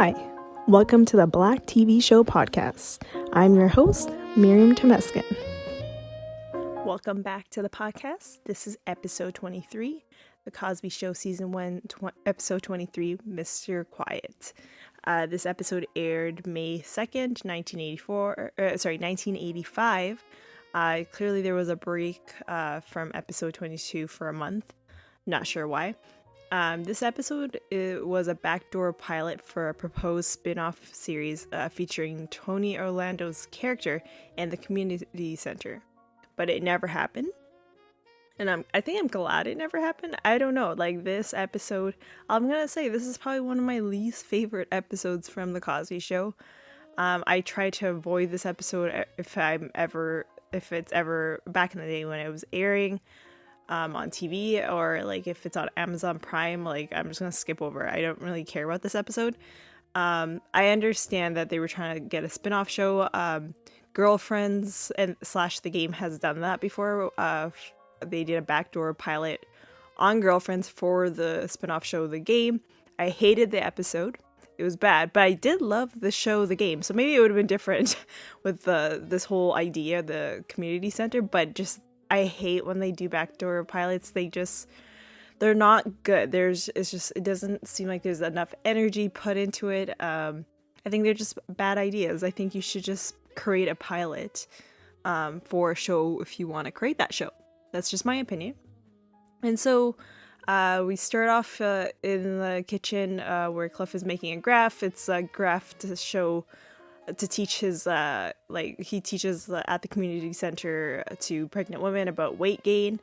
Hi, welcome to the Black TV Show podcast. I'm your host, Miriam. Welcome back to the podcast. This is episode 23, The Cosby Show Season 1, episode 23, Mr. Quiet. This episode aired May 2nd, 1985. Clearly there was a break from episode 22 for a month. Not sure why. This episode was a backdoor pilot for a proposed spin-off series featuring Tony Orlando's character and the community center. But it never happened. And I think I'm glad it never happened. I don't know, like this episode, I'm gonna say this is probably one of my least favorite episodes from The Cosby Show. I try to avoid this episode if it's ever back in the day when it was airing on TV, or like if it's on Amazon Prime, like I'm just gonna skip over. I don't really care about this episode. I understand that they were trying to get a spin-off show. Girlfriends and / the game has done that before. They did a backdoor pilot on Girlfriends for the spin-off show The Game. I hated the episode. It was bad, but I did love the show The Game. So maybe it would have been different with this whole idea, the community center, but just I hate when they do backdoor pilots. They're not good. It doesn't seem like there's enough energy put into it. I think they're just bad ideas. I think you should just create a pilot for a show if you want to create that show. That's just my opinion. And so we start off in the kitchen where Cliff is making a graph. It's a graph to teach his he teaches at the community center to pregnant women about weight gain.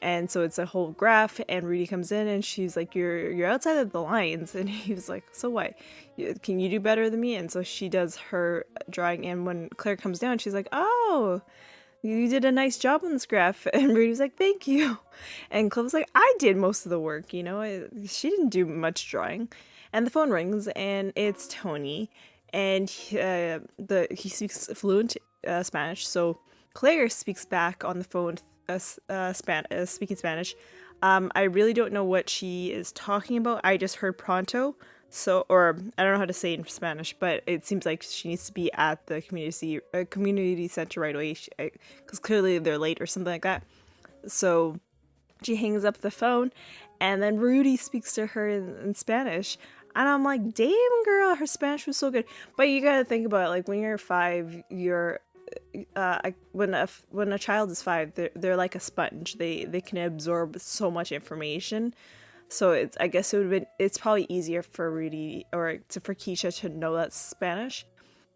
And so it's a whole graph, and Rudy comes in and she's like, you're outside of the lines. And he was like, so what? Can you do better than me? And so she does her drawing, and when Claire comes down, she's like, oh, you did a nice job on this graph. And Rudy was like, thank you. And Cliff was like, I did most of the work, she didn't do much drawing. And the phone rings, and it's Tony, and he speaks fluent Spanish, so Claire speaks back on the phone speaking Spanish. I really don't know what she is talking about. I just heard pronto, or I don't know how to say it in Spanish, but it seems like she needs to be at the community center right away, because clearly they're late or something like that. So she hangs up the phone, and then Rudy speaks to her in Spanish. And I'm like, damn girl, her Spanish was so good. But you gotta think about it, like when you're 5, when a child is 5, they're like a sponge. They can absorb so much information. So I guess it's probably easier for Rudy for Keisha to know that Spanish.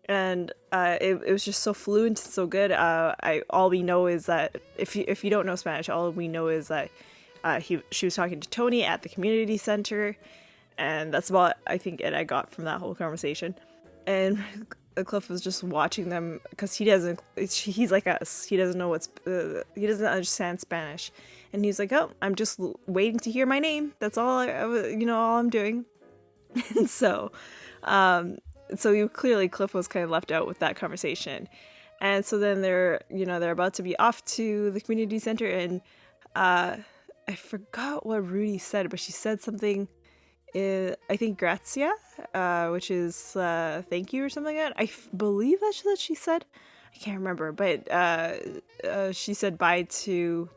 And it was just so fluent and so good. All we know is that if you don't know Spanish, all we know is that she was talking to Tony at the community center. And that's about, I think, it I got from that whole conversation. And Cliff was just watching them because he's like us. He doesn't know he doesn't understand Spanish. And he's like, oh, I'm just waiting to hear my name. That's all all I'm doing. And so clearly Cliff was kind of left out with that conversation. And so then they're about to be off to the community center. And I forgot what Rudy said, but she said something. I think grazia, which is thank you or something like that. I believe that's what she said. I can't remember, but she said bye to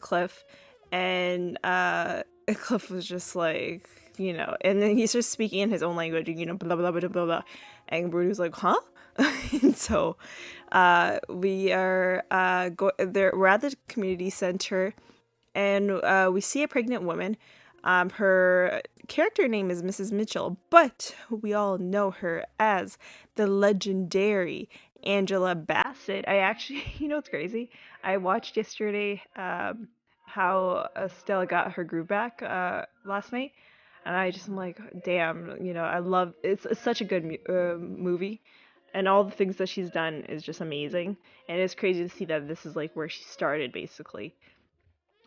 Cliff, and Cliff was just like, and then he starts speaking in his own language, blah blah blah blah blah, and Rudy was like, huh? And so we are we're at the community center, and we see a pregnant woman. Her character name is Mrs. Mitchell, but we all know her as the legendary Angela Bassett. I actually, it's crazy. I watched yesterday how Stella got her groove back last night, and I'm like, damn, I love it's such a good movie, and all the things that she's done is just amazing, and it's crazy to see that this is like where she started basically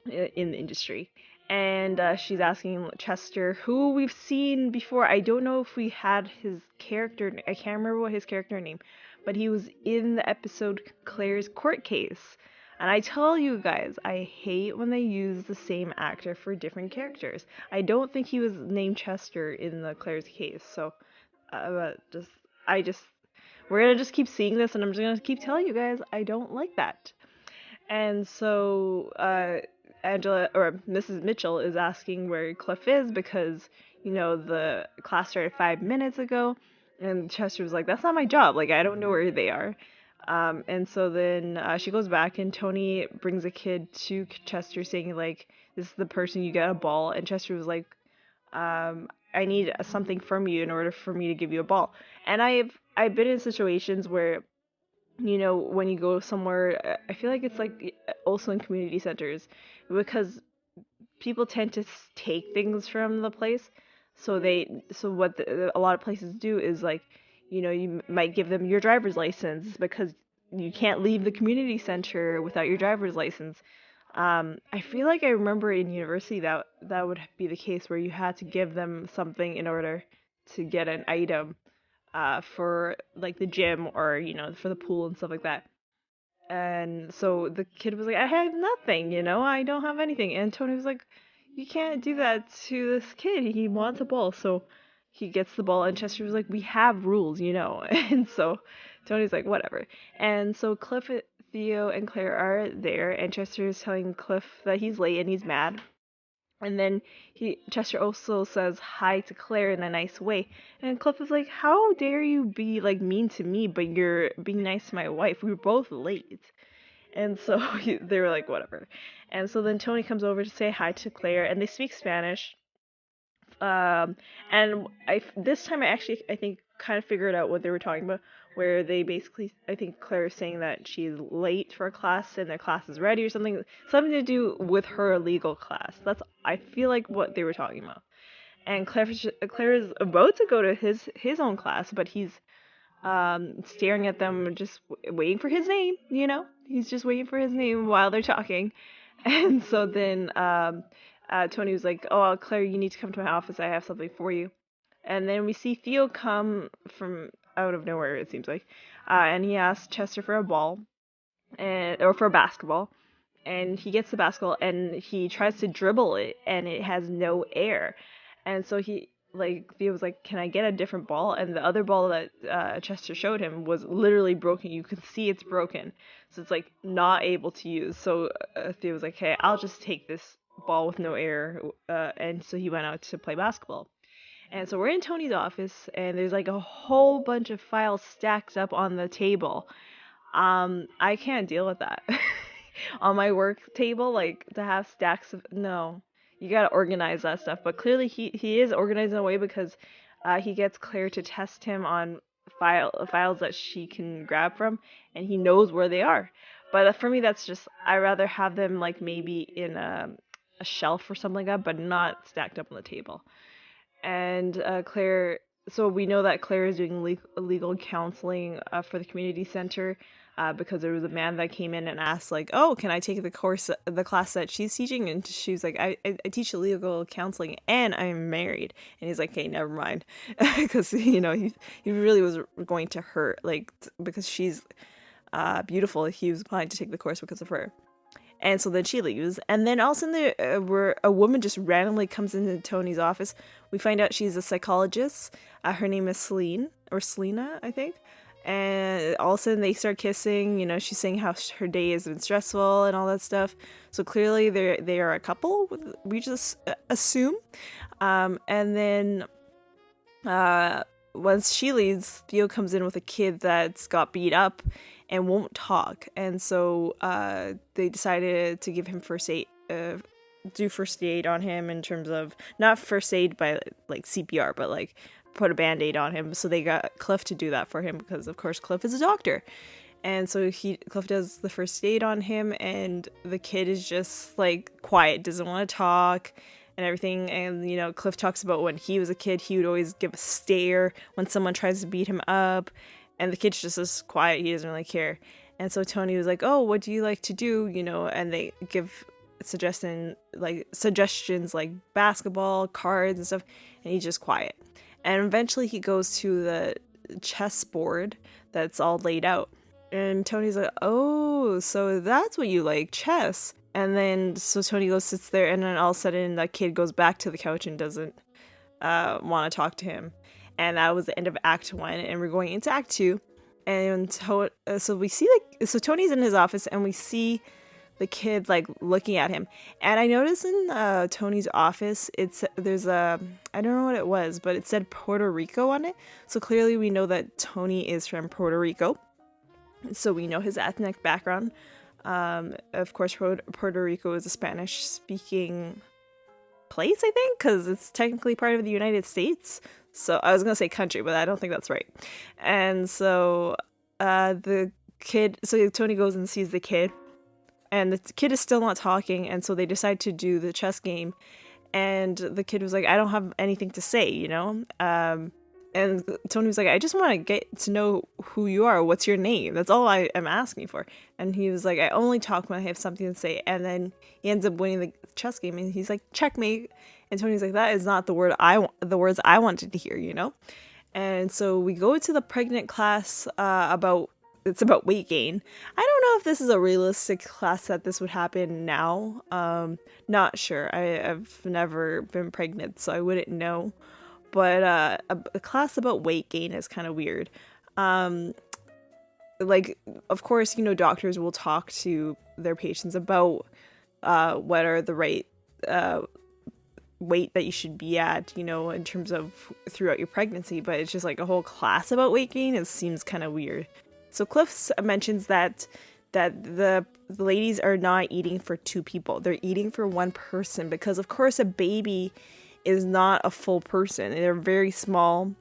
in the industry. And she's asking Chester, who we've seen before. I don't know if we had his character. I can't remember what his character name, but he was in the episode Claire's Court Case. And I tell you guys, I hate when they use the same actor for different characters. I don't think he was named Chester in the Claire's case, so I just we're gonna just keep seeing this, and I'm just gonna keep telling you guys I don't like that. And so Angela or Mrs. Mitchell is asking where Cliff is because the class started 5 minutes ago, and Chester was like, "That's not my job. Like I don't know where they are." And so then she goes back, and Tony brings a kid to Chester saying like, "This is the person you get a ball," and Chester was like, "I need something from you in order for me to give you a ball." And I've been in situations where when you go somewhere, I feel like it's like also in community centers because people tend to take things from the place. So what a lot of places do is like, you might give them your driver's license because you can't leave the community center without your driver's license. I feel like I remember in university that would be the case where you had to give them something in order to get an item for like the gym or for the pool and stuff like that. And so the kid was like, I have nothing, I don't have anything. And Tony was like, you can't do that to this kid. He wants a ball. So he gets the ball, and Chester was like, we have rules. And so Tony's like, whatever. And so Cliff, Theo, and Claire are there, and Chester is telling Cliff that he's late and he's mad. And then Chester also says hi to Claire in a nice way. And Cliff is like, how dare you be like mean to me, but you're being nice to my wife? We were both late. And so they were like, whatever. And so then Tony comes over to say hi to Claire, and they speak Spanish. And this time I think kind of figured out what they were talking about, where they basically, I think Claire is saying that she's late for a class and their class is ready or something to do with her legal class. That's, I feel like, what they were talking about. And Claire is about to go to his own class, but he's staring at them, just waiting for his name. He's just waiting for his name while they're talking. And so then Tony was like, "Oh, Claire, you need to come to my office. I have something for you." And then we see Theo come from out of nowhere, it seems like, and he asks Chester for a ball, or for a basketball, and he gets the basketball and he tries to dribble it, and it has no air, and so Theo was like, "Can I get a different ball?" And the other ball that Chester showed him was literally broken. You can see it's broken, so it's like not able to use. So Theo was like, "Hey, I'll just take this ball with no air," and so he went out to play basketball. And so we're in Tony's office, and there's like a whole bunch of files stacked up on the table. I can't deal with that. On my work table, like to have stacks of, no, you gotta organize that stuff. But clearly he is organized in a way because he gets Claire to test him on files that she can grab from, and he knows where they are. But for me, that's just, I rather have them like maybe in a shelf or something like that, but not stacked up on the table. And Claire, so we know that Claire is doing legal counseling for the community center because there was a man that came in and asked like, "Oh, can I take the class that she's teaching?" And she was like, I teach legal counseling and I'm married." And he's like, "Okay, never mind," because he really was going to hurt, like because she's beautiful. He was planning to take the course because of her. And so then she leaves. And then all of a sudden, where a woman just randomly comes into Tony's office. We find out she's a psychologist. Her name is Celine, or Selena, I think. And all of a sudden, they start kissing. She's saying how her day has been stressful and all that stuff. So clearly, they are a couple. We just assume. And then once she leaves, Theo comes in with a kid that's got beat up and won't talk, and so they decided to give him first aid, do first aid on him in terms of not first aid by like CPR, but like put a band-aid on him. So they got Cliff to do that for him because of course Cliff is a doctor, and so Cliff does the first aid on him, and the kid is just like quiet, doesn't want to talk and everything. And Cliff talks about when he was a kid, he would always give a stare when someone tries to beat him up. And the kid's just as quiet, he doesn't really care. And so Tony was like, "Oh, what do you like to do?" And they give suggestions like basketball, cards, and stuff. And he's just quiet. And eventually he goes to the chessboard that's all laid out. And Tony's like, oh, so that's what you like, chess. And then so Tony goes, sits there, and then all of a sudden that kid goes back to the couch and doesn't want to talk to him. And that was the end of Act 1, and we're going into Act 2. And so we see, like, so Tony's in his office, and we see the kid, like, looking at him. And I noticed in Tony's office, there's I don't know what it was, but it said Puerto Rico on it. So clearly we know that Tony is from Puerto Rico. So we know his ethnic background. Of course, Puerto Rico is a Spanish-speaking place, I think, because it's technically part of the United States. So I was gonna say country, but I don't think that's right. And so the kid, so Tony goes and sees the kid, and the kid is still not talking, and so they decide to do the chess game. And the kid was like, I don't have anything to say, you know? And Tony was like, I just want to get to know who you are. What's your name? That's all I am asking for. And he was like, I only talk when I have something to say. And then he ends up winning the chess game, and he's like, checkmate. And Tony's like, that is not the words I wanted to hear, you know? And so we go to the pregnant class about weight gain. I don't know if this is a realistic class that this would happen now. Not sure. I've never been pregnant, so I wouldn't know. But a class about weight gain is kind of weird. Like, of course, you know, doctors will talk to their patients about what are the right weight that you should be at, you know, in terms of throughout your pregnancy. But it's just like a whole class about weight gain. It seems kind of weird. So Cliff mentions that the ladies are not eating for two people. They're eating for one person because, of course, a baby is not a full person. They're very small.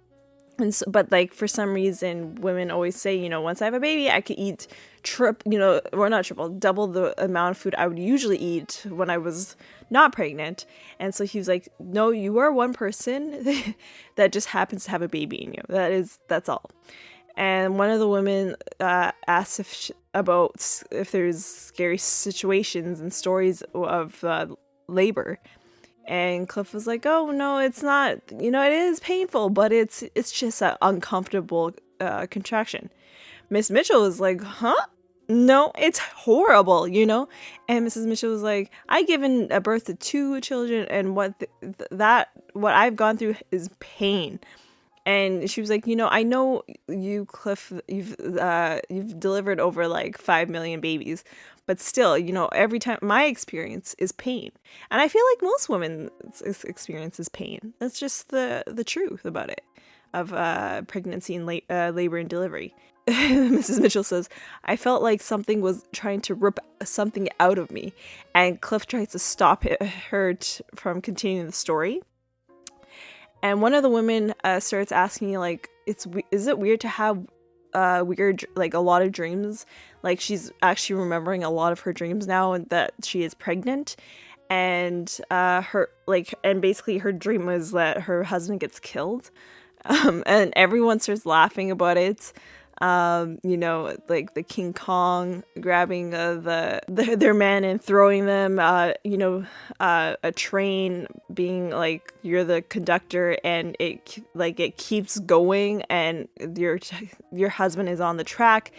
And so, but like for some reason, women always say, you know, once I have a baby, I could eat double the amount of food I would usually eat when I was not pregnant. And so he was like, no, you are one person that just happens to have a baby in you. That's all. And one of the women asked if there's scary situations and stories of labor. And Cliff was like, oh, no, it's not. You know, it is painful, but it's just an uncomfortable contraction. Miss Mitchell was like, huh? No, it's horrible, you know? And Mrs. Mitchell was like, I've given a birth to 2 children, and what I've gone through is pain. And she was like, you know, I know you, Cliff, you've delivered over like 5 million babies, but still, you know, every time my experience is pain. And I feel like most women's experience is pain. That's just the truth about it, of pregnancy and labor and delivery. Mrs. Mitchell says, I felt like something was trying to rip something out of me. And Cliff tries to stop her from continuing the story. And one of the women starts asking, like, is it weird to have weird, like, a lot of dreams? Like, she's actually remembering a lot of her dreams now, and that she is pregnant. And basically her dream was that her husband gets killed. And everyone starts laughing about it. You know, like the King Kong grabbing their men and throwing them, a train being like, you're the conductor, and it keeps going, and your husband is on the track,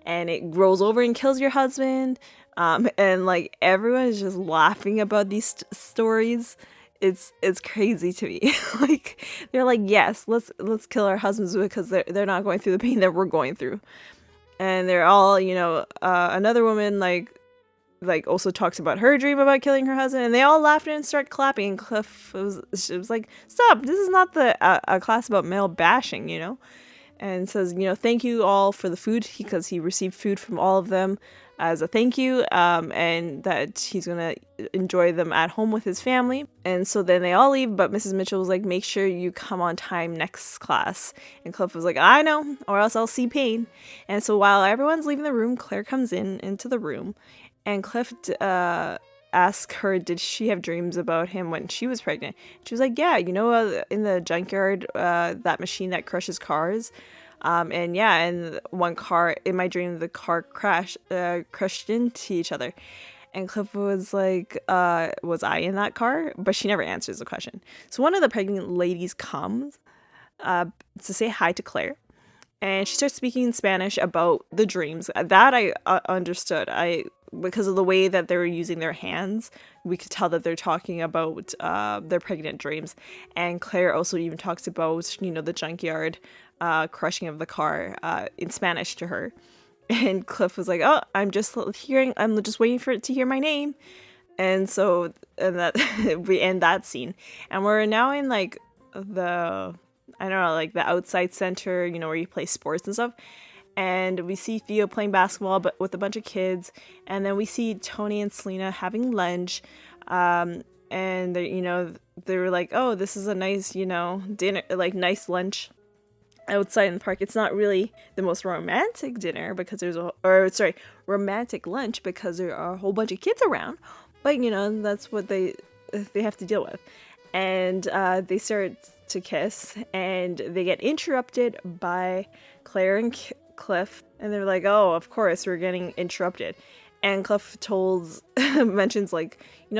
and it rolls over and kills your husband. And like everyone is just laughing about these stories. It's crazy to me. Like, they're like, yes, let's kill our husbands because they're not going through the pain that we're going through. And they're all, you know, another woman like also talks about her dream about killing her husband, and they all laughed and start clapping. And Cliff was like, stop, this is not a class about male bashing, you know. And says, you know, thank you all for the food, because he received food from all of them as a thank you, and that he's gonna enjoy them at home with his family. And so then they all leave, but Mrs. Mitchell was like, make sure you come on time next class. And Cliff was like, I know, or else I'll see pain. And so while everyone's leaving the room, Claire comes into the room, and Cliff asked her, did she have dreams about him when she was pregnant? She was like, yeah, you know, in the junkyard, that machine that crushes cars. And one car, in my dream, the car crashed into each other. And Cliff was like, was I in that car? But she never answers the question. So one of the pregnant ladies comes to say hi to Claire. and she starts speaking in Spanish about the dreams. That I understood. Because of the way that they were using their hands, we could tell that they're talking about their pregnant dreams. And Claire also even talks about, the junkyard crushing of the car in Spanish to her. And Cliff was like, "Oh, I'm just waiting for it to hear my name." And so, and that we end that scene, and we're now in like the, I don't know, like the outside center, where you play sports and stuff. And we see Theo playing basketball, but with a bunch of kids. And then we see Tony and Selena having lunch. And they were like, "Oh, this is a nice, dinner, like nice lunch outside in the park." It's not really the most romantic dinner because romantic lunch because there are a whole bunch of kids around. But that's what they have to deal with. And they start to kiss, and they get interrupted by Claire and Cliff, and they're like, "Oh, of course we're getting interrupted." And Cliff mentions like,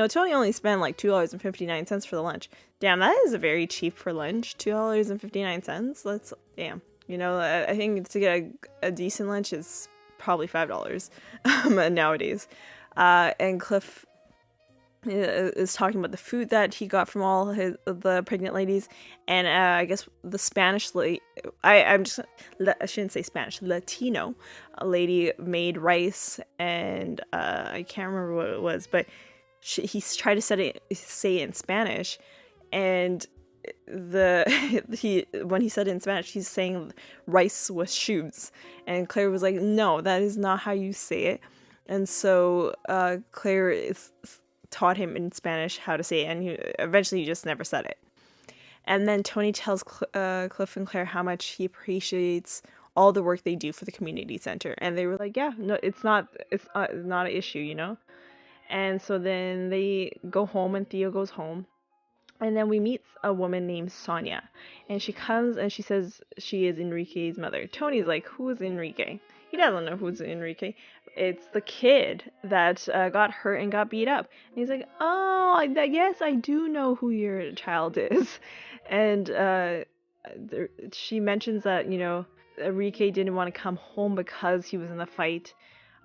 Tony only spent like $2.59 for the lunch. Damn, that is very cheap for lunch. $2.59. That's damn. I think to get a decent lunch is probably $5 nowadays. And Cliff is talking about the food that he got from all the pregnant ladies, and I guess the Spanish lady, I shouldn't say Spanish, Latino lady made rice, and I can't remember what it was, but he's tried to say it in Spanish, and when he said it in Spanish, he's saying rice with shoes, and Claire was like, "No, that is not how you say it." And so Claire taught him in Spanish how to say it, and eventually he just never said it. And then Tony tells Cliff and Claire how much he appreciates all the work they do for the community center, and they were like, "Yeah, no, it's not an issue, And so then they go home, and Theo goes home, and then we meet a woman named Sonia, and she comes and she says she is Enrique's mother. Tony's like, "Who is Enrique?" He doesn't know who's Enrique. It's the kid that got hurt and got beat up. And he's like, "Oh, yes, I do know who your child is." And she mentions that, Enrique didn't want to come home because he was in the fight.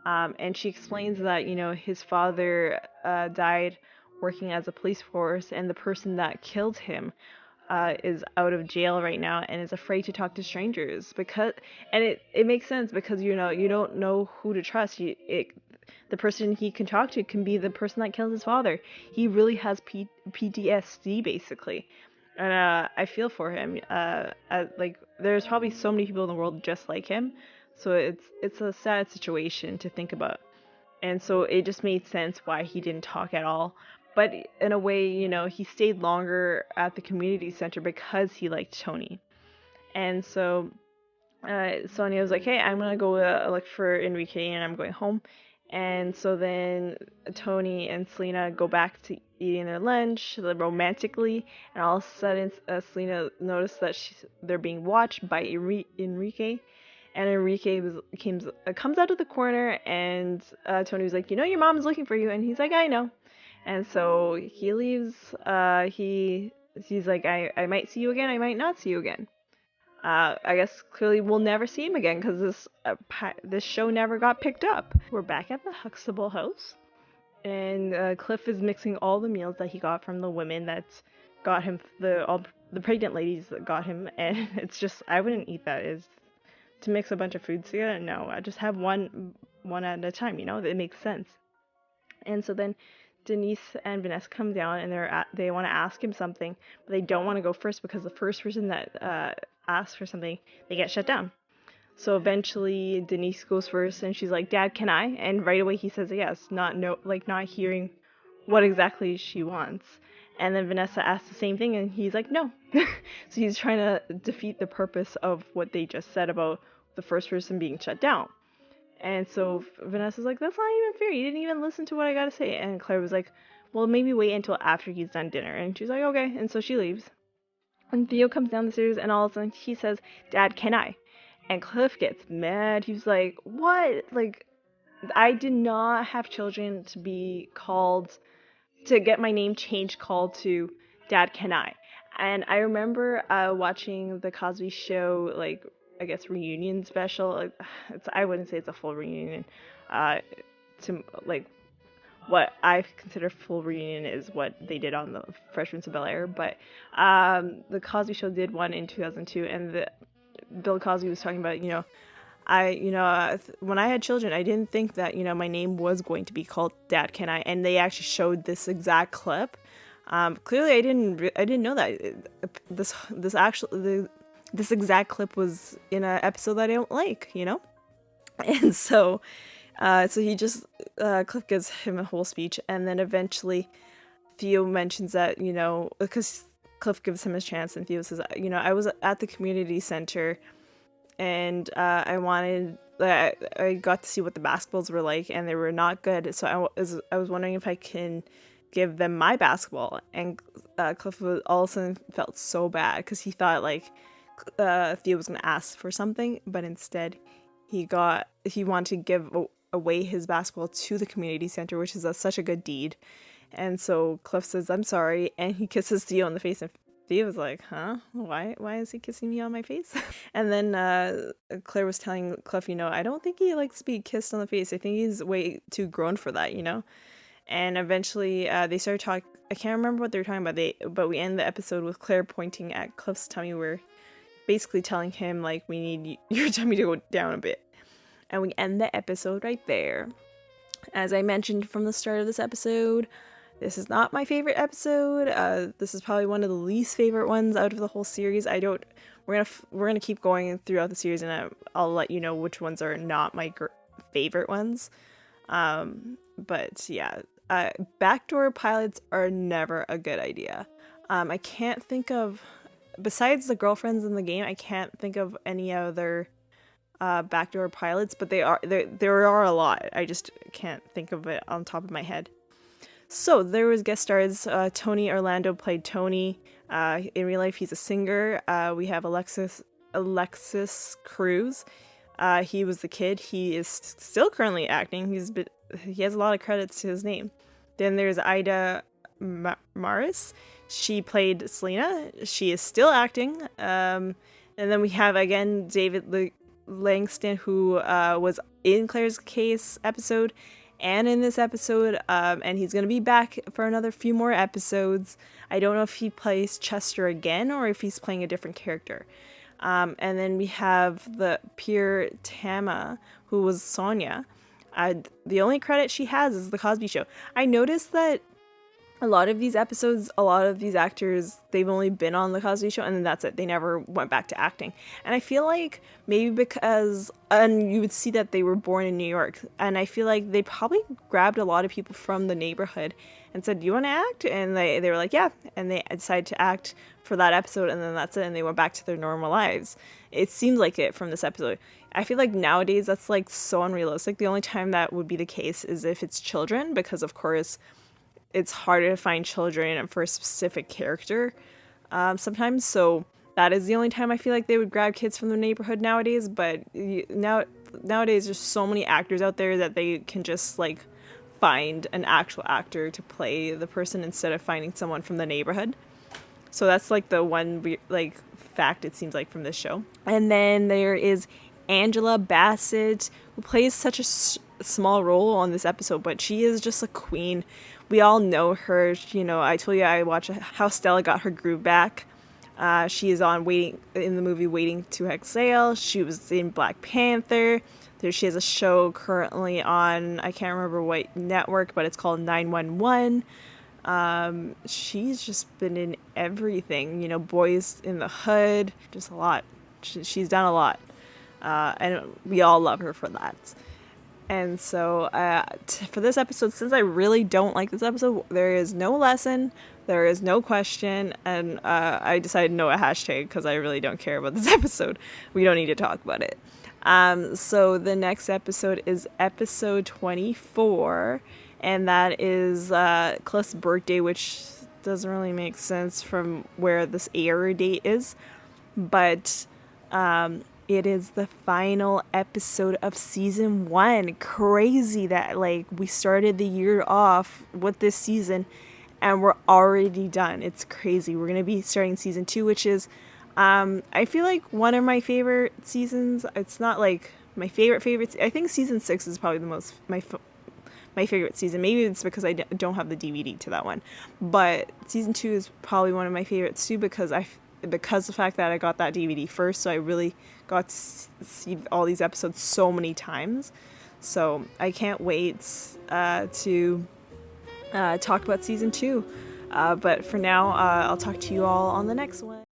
And she explains that, his father died working as a police force, and the person that killed him is out of jail right now and is afraid to talk to strangers and it makes sense because you don't know who to trust. The person he can talk to can be the person that killed his father. He really has PTSD basically, and I feel for him. Like there's probably so many people in the world just like him, so it's a sad situation to think about. And so it just made sense why he didn't talk at all. But in a way, he stayed longer at the community center because he liked Tony. And so Sonia was like, "Hey, I'm going to go look for Enrique, and I'm going home." And so then Tony and Selena go back to eating their lunch romantically. And all of a sudden, Selena noticed that they're being watched by Enrique. And Enrique comes out of the corner, and Tony was like, "Your mom is looking for you." And he's like, "I know." And so he leaves. He's like, I might see you again. I might not see you again. I guess clearly we'll never see him again because this show never got picked up. We're back at the Huxtable house, and Cliff is mixing all the meals that he got from the women that got him, all the pregnant ladies that got him, and it's just, I wouldn't eat that. Is to mix a bunch of foods together? No, I just have one at a time. It makes sense. And so then Denise and Vanessa come down, and they want to ask him something, but they don't want to go first because the first person that asks for something, they get shut down. So eventually Denise goes first, and she's like, "Dad, can I?" And right away he says yes, not hearing what exactly she wants. And then Vanessa asks the same thing, and he's like, "No." So he's trying to defeat the purpose of what they just said about the first person being shut down. And so Vanessa's like, "That's not even fair. You didn't even listen to what I gotta say." And Claire was like, "Well, maybe wait until after he's done dinner." And she's like, "Okay." And so she leaves. And Theo comes down the stairs, and all of a sudden he says, "Dad, can I?" And Cliff gets mad. He's like, "What? Like, I did not have children to be called, to get my name changed, called to Dad, can I?" And I remember watching the Cosby show, like, I guess, reunion special. I wouldn't say it's a full reunion. Uh, to like what I consider full reunion is what they did on the Fresh Prince of Bel-Air, but the Cosby Show did one in 2002, and Bill Cosby was talking about, when I had children, I didn't think that, my name was going to be called Dad Can I, and they actually showed this exact clip. Clearly, I didn't know that this exact clip was in an episode that I don't like, and so he just Cliff gives him a whole speech, and then eventually Theo mentions that, because Cliff gives him his chance, and Theo says, I was at the community center, and I got to see what the basketballs were like, and they were not good. So I was wondering if I can give them my basketball. And Cliff all of a sudden felt so bad because he thought Theo was gonna ask for something, but instead he wanted to give away his basketball to the community center, which is such a good deed. And so Cliff says, "I'm sorry," and he kisses Theo on the face, and Theo was like, "Huh? Why is he kissing me on my face?" And then Claire was telling Cliff, I don't think he likes to be kissed on the face. I think he's way too grown for that, And eventually they started talking. I can't remember what they were talking about. But we end the episode with Claire pointing at Cliff's tummy, where basically telling him, we need your tummy to go down a bit. And we end the episode right there. As I mentioned from the start of this episode, this is not my favorite episode. This is probably one of the least favorite ones out of the whole series. We're gonna keep going throughout the series, and I'll let you know which ones are not my favorite ones. But yeah, backdoor pilots are never a good idea. I can't think of, besides the girlfriends in the game, I can't think of any other backdoor pilots, but there are a lot. I just can't think of it on top of my head. So there was guest stars. Tony Orlando played Tony. In real life, he's a singer. We have Alexis Cruz. He was the kid. He is still currently acting. He has a lot of credits to his name. Then there's Ida Maris. She played Selena. She is still acting. And then we have again David Langston, who was in Claire's Case episode and in this episode, and he's going to be back for another few more episodes. I don't know if he plays Chester again or if he's playing a different character. And then we have the Pierre Tama, who was Sonia. The only credit she has is The Cosby Show. I noticed that a lot of these episodes, a lot of these actors, they've only been on The Cosby Show, and then that's it. They never went back to acting. And I feel like maybe because, and you would see that they were born in New York, and I feel like they probably grabbed a lot of people from the neighborhood and said, "Do you want to act?" And they were like, "Yeah." And they decided to act for that episode, and then that's it, and they went back to their normal lives. It seems like it from this episode. I feel like nowadays that's so unrealistic. The only time that would be the case is if it's children, because of course it's harder to find children for a specific character sometimes. So that is the only time I feel like they would grab kids from the neighborhood nowadays. But nowadays there's so many actors out there that they can just find an actual actor to play the person instead of finding someone from the neighborhood. So that's the one fact it seems like from this show. And then there is Angela Bassett, who plays such a small role on this episode, but she is just a queen. We all know her. I told you I watched How Stella Got Her Groove Back. She is in the movie Waiting to Exhale. She was in Black Panther. She has a show currently on, I can't remember what network, but it's called 911. She's just been in everything, Boys in the Hood, just a lot. She's done a lot. And we all love her for that. And so for this episode, since I really don't like this episode, there is no lesson, there is no question, and I decided no a hashtag because I really don't care about this episode. We don't need to talk about it. So the next episode is episode 24, and that is Cliff's birthday, which doesn't really make sense from where this air date is, but it is the final episode of season 1. Crazy that we started the year off with this season and we're already done. It's crazy. We're going to be starting season 2, which is I feel like one of my favorite seasons. It's not like my favorite. I think season 6 is probably the most my favorite season. Maybe it's because I don't have the DVD to that one, but season 2 is probably one of my favorites too because the fact that I got that DVD first, so I really got to see all these episodes so many times. So I can't wait to talk about season 2. But for now, I'll talk to you all on the next one.